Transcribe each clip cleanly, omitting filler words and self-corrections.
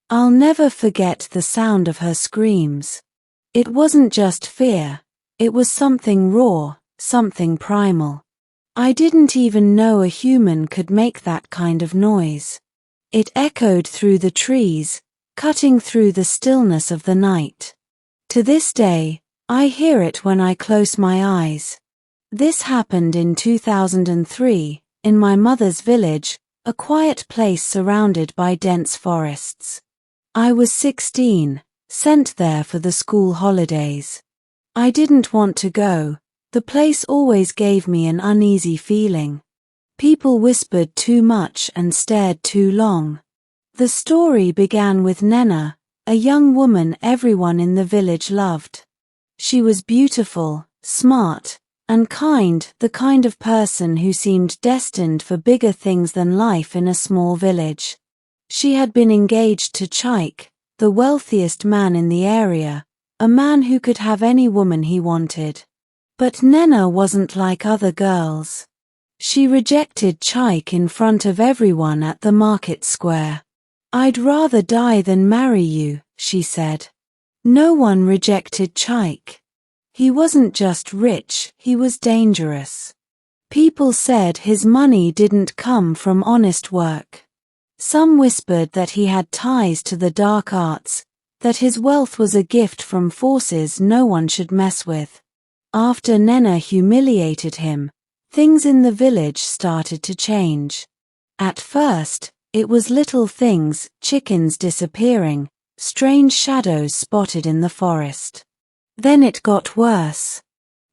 I'll never forget the sound of her screams. It wasn't just fear, it was something raw, something primal. I didn't even know a human could make that kind of noise. It echoed through the trees, cutting through the stillness of the night. To this day, I hear it when I close my eyes. This happened in 2003, in my mother's village, a quiet place surrounded by dense forests. I was 16, sent there for the school holidays. I didn't want to go, the place always gave me an uneasy feeling. People whispered too much and stared too long. The story began with Nnenna, a young woman everyone in the village loved. She was beautiful, smart, and kind, the kind of person who seemed destined for bigger things than life in a small village. She had been engaged to Chaik, the wealthiest man in the area, a man who could have any woman he wanted. But Nnenna wasn't like other girls. She rejected Chaik in front of everyone at the market square. "I'd rather die than marry you," she said. No one rejected Chaik. He wasn't just rich, he was dangerous. People said his money didn't come from honest work. Some whispered that he had ties to the dark arts, that his wealth was a gift from forces no one should mess with. After Nnenna humiliated him, things in the village started to change. At first, it was little things, chickens disappearing, strange shadows spotted in the forest. Then it got worse.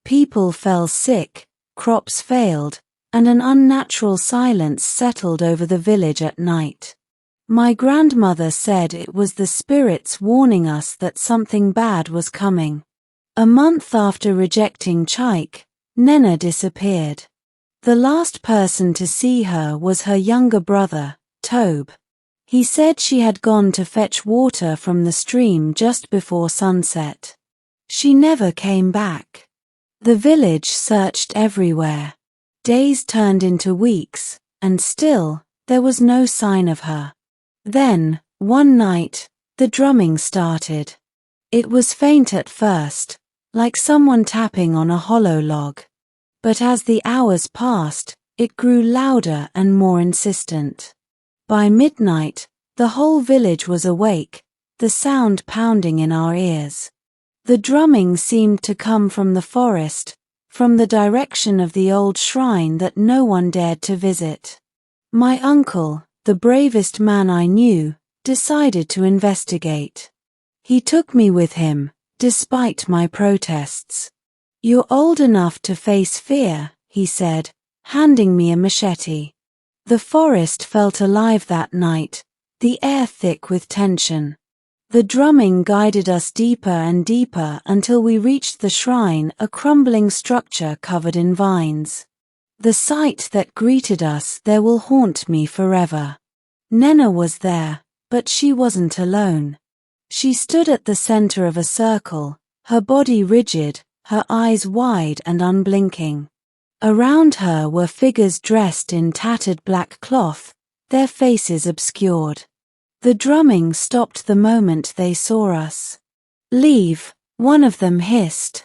People fell sick, crops failed, and an unnatural silence settled over the village at night. My grandmother said it was the spirits warning us that something bad was coming. A month after rejecting Chaik, Nnenna disappeared. The last person to see her was her younger brother, Tobe. He said she had gone to fetch water from the stream just before sunset. She never came back. The village searched everywhere. Days turned into weeks, and still, there was no sign of her. Then, one night, the drumming started. It was faint at first, like someone tapping on a hollow log. But as the hours passed, it grew louder and more insistent. By midnight, the whole village was awake, the sound pounding in our ears. The drumming seemed to come from the forest, from the direction of the old shrine that no one dared to visit. My uncle, the bravest man I knew, decided to investigate. He took me with him, despite my protests. "You're old enough to face fear," he said, handing me a machete. The forest felt alive that night, the air thick with tension. The drumming guided us deeper and deeper until we reached the shrine, a crumbling structure covered in vines. The sight that greeted us there will haunt me forever. Nnenna was there, but she wasn't alone. She stood at the center of a circle, her body rigid, her eyes wide and unblinking. Around her were figures dressed in tattered black cloth, their faces obscured. The drumming stopped the moment they saw us. "Leave," one of them hissed.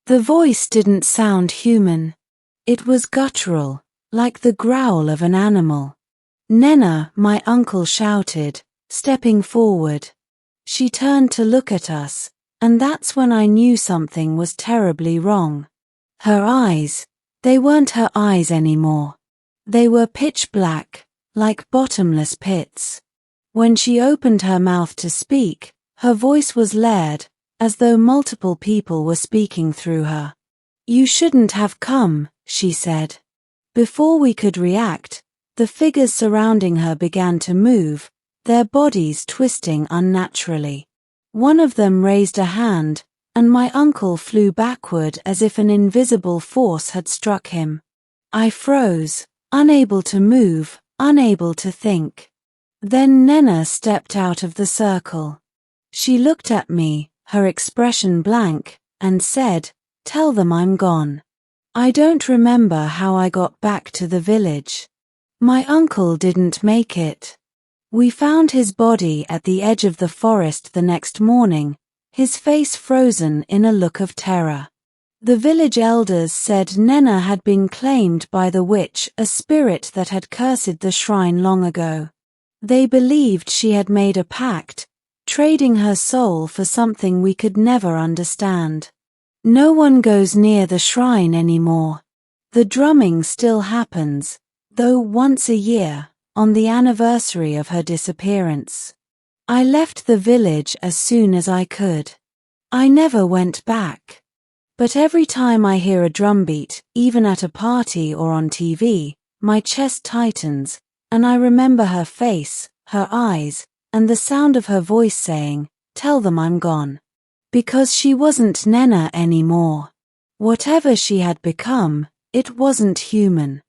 The voice didn't sound human. It was guttural, like the growl of an animal. "Nnenna," my uncle shouted, stepping forward. She turned to look at us, and that's when I knew something was terribly wrong. Her eyes, they weren't her eyes anymore. They were pitch black, like bottomless pits. When she opened her mouth to speak, her voice was layered, as though multiple people were speaking through her. "You shouldn't have come," she said. Before we could react, the figures surrounding her began to move, their bodies twisting unnaturally. One of them raised a hand, and my uncle flew backward as if an invisible force had struck him. I froze, unable to move, unable to think. Then Nnenna stepped out of the circle. She looked at me, her expression blank, and said, "Tell them I'm gone." I don't remember how I got back to the village. My uncle didn't make it. We found his body at the edge of the forest the next morning, his face frozen in a look of terror. The village elders said Nnenna had been claimed by the witch, a spirit that had cursed the shrine long ago. They believed she had made a pact, trading her soul for something we could never understand. No one goes near the shrine anymore. The drumming still happens, though once a year, on the anniversary of her disappearance. I left the village as soon as I could. I never went back. But every time I hear a drumbeat, even at a party or on TV, my chest tightens, and I remember her face, her eyes, and the sound of her voice saying, "Tell them I'm gone." Because she wasn't Nnenna anymore. Whatever she had become, it wasn't human.